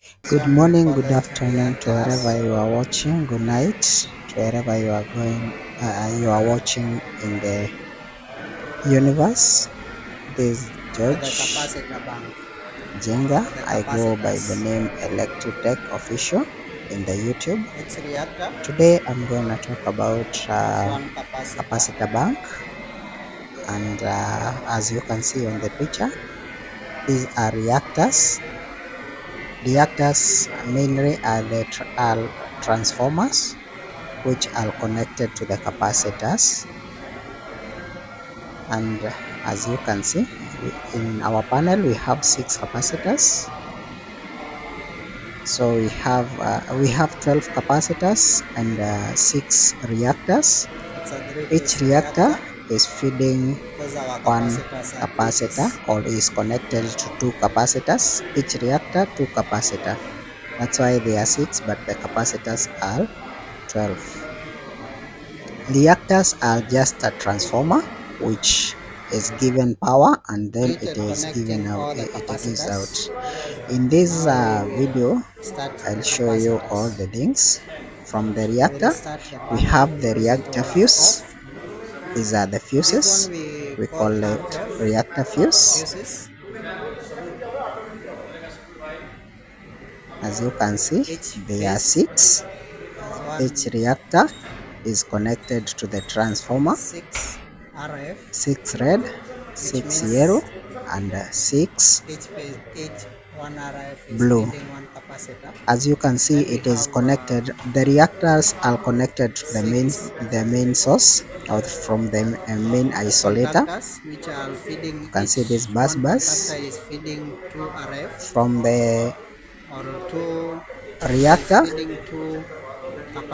Good morning, good afternoon to wherever you are watching. Good night to wherever you are going. You are watching in the universe. This is George Jenga. I go by the name Electric Tech Official in the YouTube. Today I'm going to talk about capacitor bank, and as you can see on the picture, these are reactors. Reactors mainly are are transformers which are connected to the capacitors, and as you can see in our panel we have 6 capacitors. So we have 12 capacitors and 6 reactors. Each reactor is feeding one capacitor or is connected to 2 capacitors. Each reactor 2 capacitor. That's why they are 6, but the capacitors are 12. Reactors are just a transformer which is given power and then it is given out, it gives out. In this video I'll show you all the things. From the reactor we have the reactor fuse. These are the fuses. We call it reactor fuse. As you can see, there are 6. Each reactor is connected to the transformer. 6 red, 6 yellow, and 6 blue. As you can see, it is connected. The reactors are connected to the main source or from the main isolator. You can see this bus from the reactor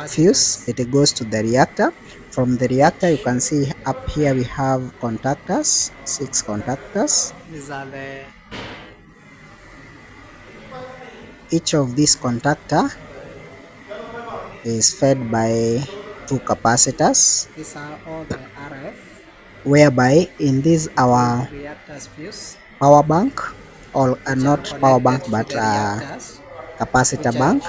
fuse. It goes to the reactor. From the reactor you can see up here we have contactors, 6 contactors. Each of these contactor is fed by 2 capacitors, whereby in this our power bank, or not power bank but capacitor bank,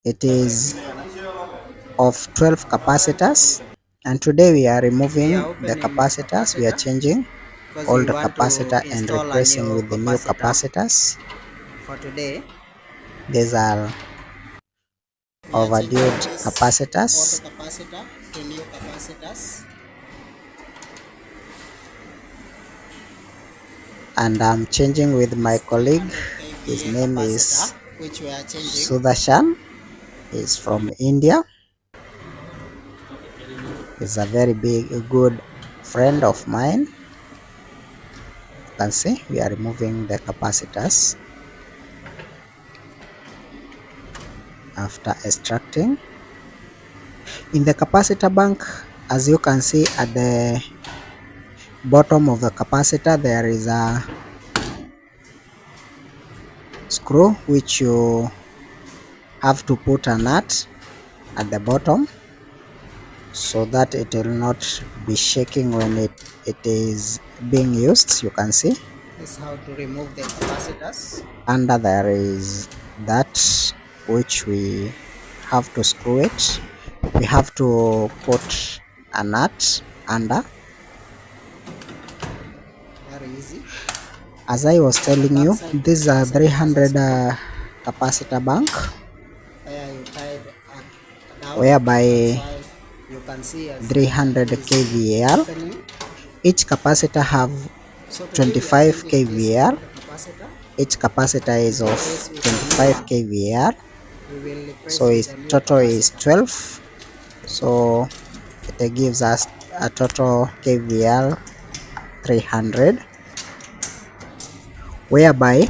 it is of 12 capacitors, and today we are removing the capacitors. We are changing old capacitor and replacing with the new capacitors. For today, these are overdue capacitors. And I'm changing with my colleague. His name is Sudarshan. He's from India. He's a very good friend of mine. You can see we are removing the capacitors after extracting. In the capacitor bank, as you can see at the bottom of the capacitor, there is a screw which you have to put a nut at the bottom so that it will not be shaking when it is being used. You can see this is how to remove the capacitors. Under there is that which we have to screw it. We have to put a nut under. Very easy. As I was telling you, this is a 300 capacitor bank, whereby 300 kVAR. Each capacitor have 25 kVAR. Each capacitor is of 25 kVAR, so its total is 12. So it gives us a total kVAR 300, whereby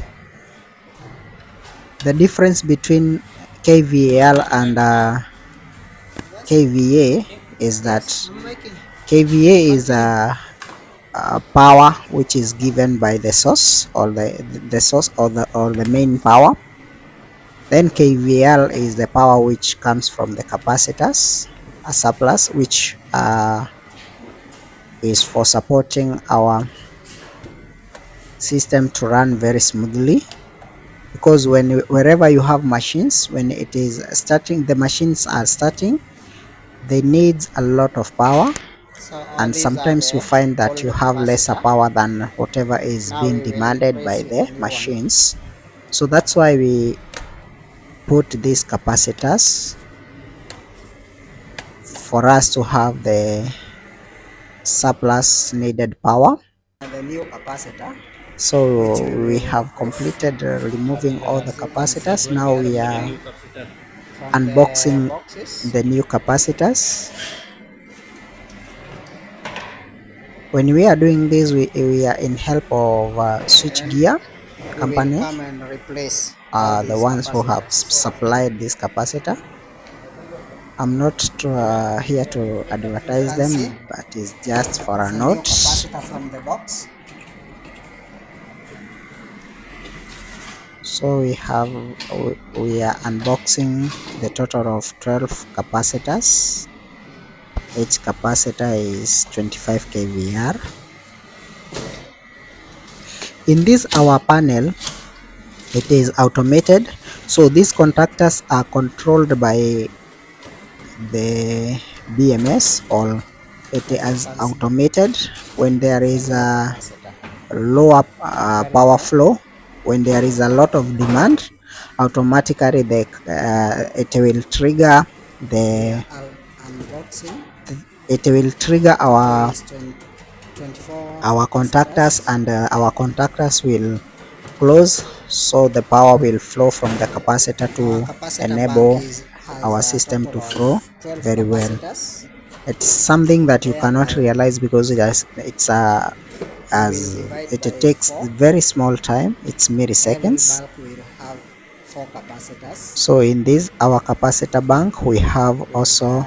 the difference between kVAR and kVA is that kVA is a power which is given by the source, or the source, or the main power. Then kVAR is the power which comes from the capacitors, a surplus, which is for supporting our system to run very smoothly, because wherever you have machines, when it is starting, the machines are starting, they need a lot of power, So all and these are sometimes you the find that old you have lesser capacitor. power than whatever is Now being we will demanded by replace with the a new one. machines. So that's why we put these capacitors for us to have the surplus needed power. The new capacitor, which So we we will have replace. completed removing all the As you can see, capacitors. Now we are from the unboxing boxes. the new capacitors. When we are doing this, we are in help of switch Then gear we will company, come and replace all the these ones who have capacitors. supplied this capacitor. I'm not here to You advertise can see them, but it's just for a it's a new note. capacitor from the box. So we are unboxing the total of 12 capacitors. Each capacitor is 25 kVR. In this our panel, it is automated, so these contactors are controlled by the BMS, or it As you is can see, automated. When there it's a is new a capacitor. lower Very power low. flow, when there is a lot of demand, automatically it will trigger We the are unboxing it will trigger these 24 our contactors, capacitors. and our contactors will close, so the power will flow from the capacitor Our to capacitor bank enable has our a system total to of flow 12 very well. capacitors, It's something that you cannot whereby realize because it's we will as divide it by takes 4. very small time, it's Every milliseconds. bulb will have 4 capacitors. So in this our capacitor bank, we have With also